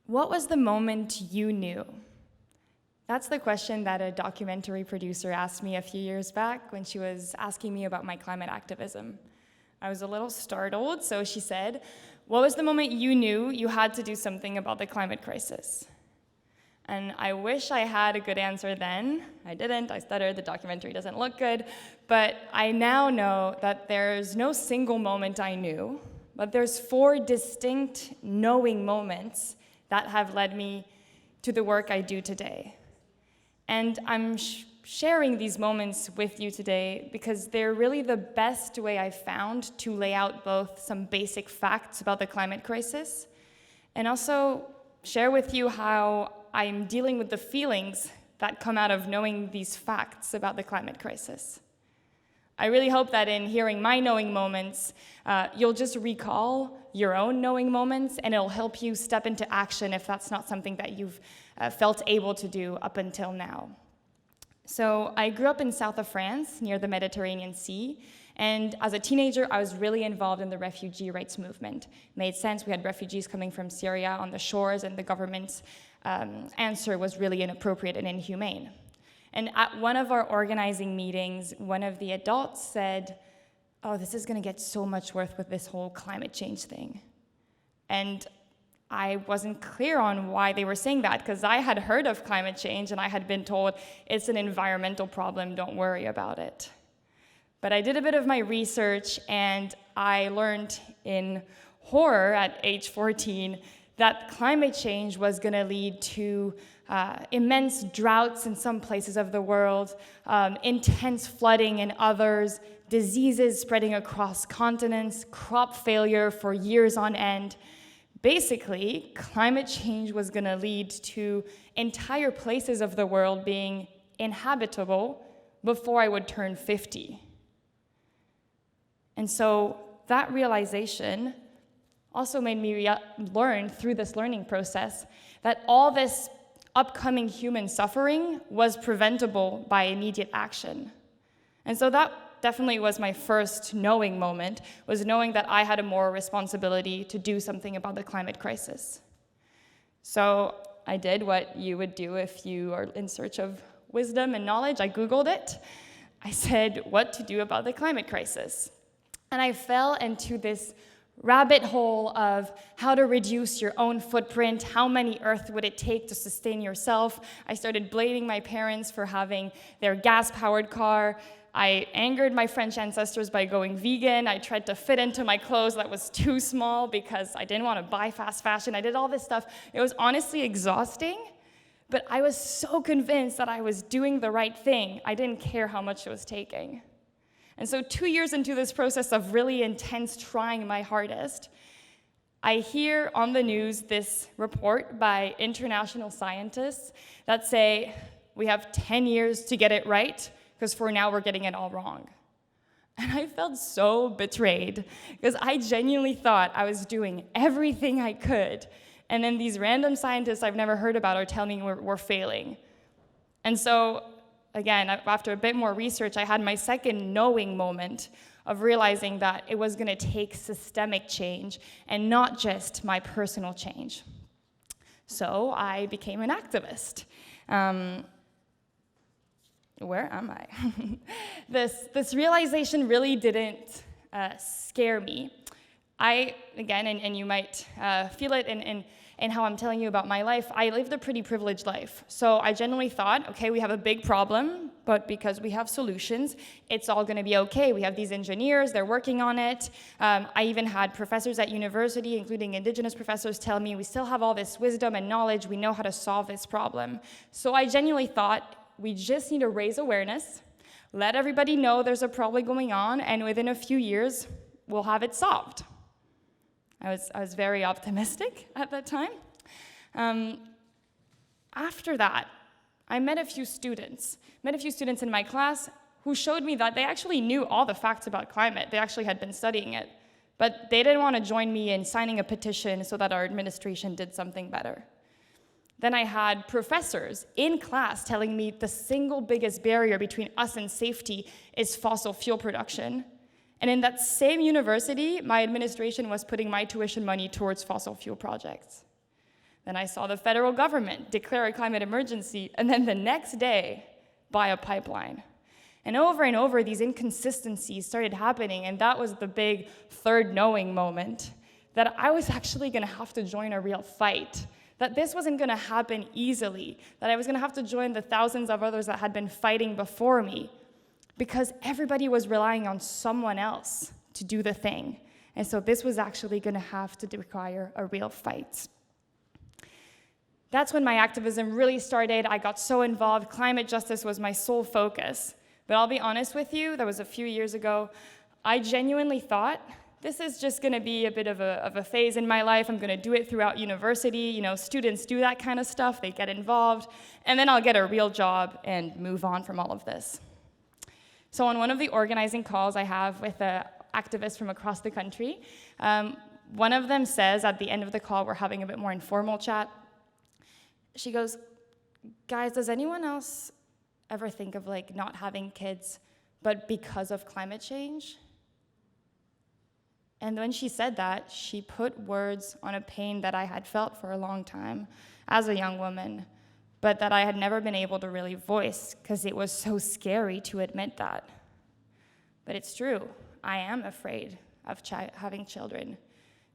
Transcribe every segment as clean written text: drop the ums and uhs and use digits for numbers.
What was the moment you knew? That's the question that a documentary producer asked me a few years back when she was asking me about my climate activism. I was a little startled, so she said, "What was the moment you knew you had to do something about the climate crisis?" And I wish I had a good answer then. I didn't, I stuttered, the documentary doesn't look good, but I now know that there's no single moment I knew, but there's 4 distinct knowing moments that have led me to the work I do today. And I'm sharing these moments with you today because they're really the best way I've found to lay out both some basic facts about the climate crisis and also share with you how I'm dealing with the feelings that come out of knowing these facts about the climate crisis. I really hope that in hearing my knowing moments, you'll just recall your own knowing moments, and it'll help you step into action if that's not something that you've felt able to do up until now. So I grew up in south of France, near the Mediterranean Sea, and as a teenager, I was really involved in the refugee rights movement. It made sense, we had refugees coming from Syria on the shores, and the government's answer was really inappropriate and inhumane. And at one of our organizing meetings, one of the adults said, "Oh, this is gonna get so much worse with this whole climate change thing." And I wasn't clear on why they were saying that, because I had heard of climate change and I had been told it's an environmental problem, don't worry about it. But I did a bit of my research and I learned in horror at age 14 that climate change was going to lead to immense droughts in some places of the world, intense flooding in others, diseases spreading across continents, crop failure for years on end. Basically, climate change was going to lead to entire places of the world being inhabitable before I would turn 50. And so that realization also made me learn through this learning process that all this upcoming human suffering was preventable by immediate action. And so that definitely was my first knowing moment, was knowing that I had a moral responsibility to do something about the climate crisis. So I did what you would do if you are in search of wisdom and knowledge. I Googled it. I said, what to do about the climate crisis? And I fell into this rabbit hole of how to reduce your own footprint, how many Earth would it take to sustain yourself. I started blaming my parents for having their gas-powered car. I angered my French ancestors by going vegan. I tried to fit into my clothes that was too small because I didn't want to buy fast fashion. I did all this stuff. It was honestly exhausting, but I was so convinced that I was doing the right thing. I didn't care how much it was taking. And so 2 years into this process of really intense trying my hardest, I hear on the news this report by international scientists that say, we have 10 years to get it right, because for now we're getting it all wrong. And I felt so betrayed, because I genuinely thought I was doing everything I could, and then these random scientists I've never heard about are telling me we're failing. And so, again, after a bit more research, I had my second knowing moment of realizing that it was gonna take systemic change and not just my personal change. So I became an activist. Where am I? This realization really didn't scare me. Again, and you might feel it in how I'm telling you about my life, I lived a pretty privileged life. So I genuinely thought, okay, we have a big problem, but because we have solutions, it's all gonna be okay. We have these engineers, they're working on it. I even had professors at university, including indigenous professors, tell me we still have all this wisdom and knowledge, we know how to solve this problem. So I genuinely thought, we just need to raise awareness, let everybody know there's a problem going on, and within a few years, we'll have it solved. I was very optimistic at that time. After that, I met a few students in my class who showed me that they actually knew all the facts about climate. They actually had been studying it, but they didn't want to join me in signing a petition so that our administration did something better. Then I had professors in class telling me the single biggest barrier between us and safety is fossil fuel production. And in that same university, my administration was putting my tuition money towards fossil fuel projects. Then I saw the federal government declare a climate emergency, and then the next day, buy a pipeline. And over, these inconsistencies started happening, and that was the big third knowing moment, that I was actually gonna have to join a real fight, that this wasn't gonna happen easily, that I was gonna have to join the thousands of others that had been fighting before me, because everybody was relying on someone else to do the thing. And so this was actually gonna have to require a real fight. That's when my activism really started. I got so involved. Climate justice was my sole focus. But I'll be honest with you, that was a few years ago, I genuinely thought, this is just gonna be a bit of a phase in my life. I'm gonna do it throughout university. Students do that kind of stuff, they get involved, and then I'll get a real job and move on from all of this. So on one of the organizing calls I have with activists from across the country, one of them says at the end of the call, we're having a bit more informal chat, she goes, guys, does anyone else ever think of not having kids, but because of climate change? And when she said that, she put words on a pain that I had felt for a long time as a young woman, but that I had never been able to really voice because it was so scary to admit that. But it's true, I am afraid of having children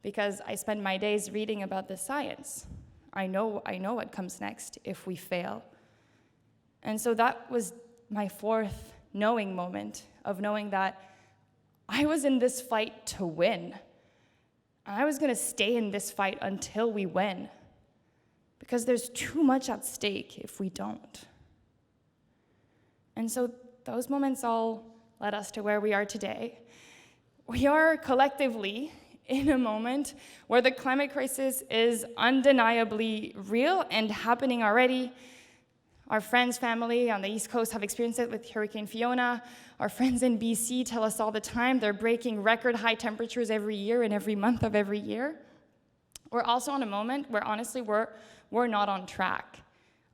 because I spend my days reading about the science. I know what comes next if we fail. And so that was my fourth knowing moment of knowing that I was in this fight to win. And I was gonna stay in this fight until we win, because there's too much at stake if we don't. And so those moments all led us to where we are today. We are collectively in a moment where the climate crisis is undeniably real and happening already. Our friends, family on the East Coast have experienced it with Hurricane Fiona. Our friends in BC tell us all the time they're breaking record high temperatures every year and every month of every year. We're also in a moment where honestly we're not on track.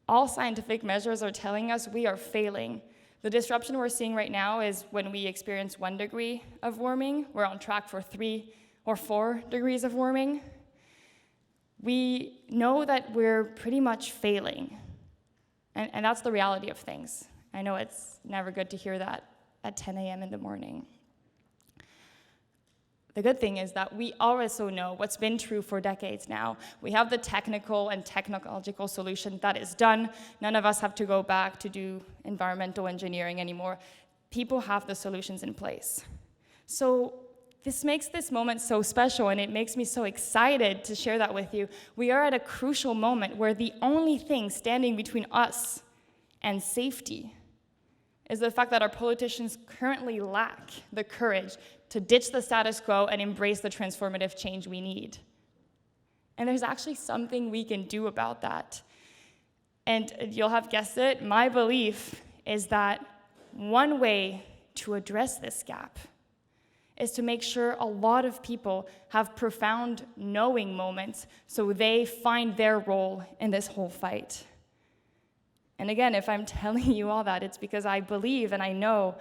All scientific measures are telling us we are failing. The disruption we're seeing right now is when we experience 1 degree of warming, we're on track for 3 or 4 degrees of warming. We know that we're pretty much failing. And that's the reality of things. I know it's never good to hear that at 10 a.m. in the morning. The good thing is that we also know what's been true for decades now. We have the technical and technological solution that is done. None of us have to go back to do environmental engineering anymore. People have the solutions in place. So this makes this moment so special, and it makes me so excited to share that with you. We are at a crucial moment where the only thing standing between us and safety is the fact that our politicians currently lack the courage to ditch the status quo and embrace the transformative change we need. And there's actually something we can do about that. And you'll have guessed it, my belief is that one way to address this gap is to make sure a lot of people have profound knowing moments so they find their role in this whole fight. And again, if I'm telling you all that, it's because I believe and I know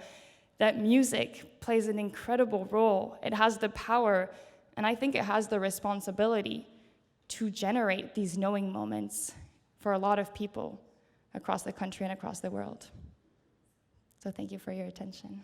that music plays an incredible role. It has the power, and I think it has the responsibility to generate these knowing moments for a lot of people across the country and across the world. So thank you for your attention.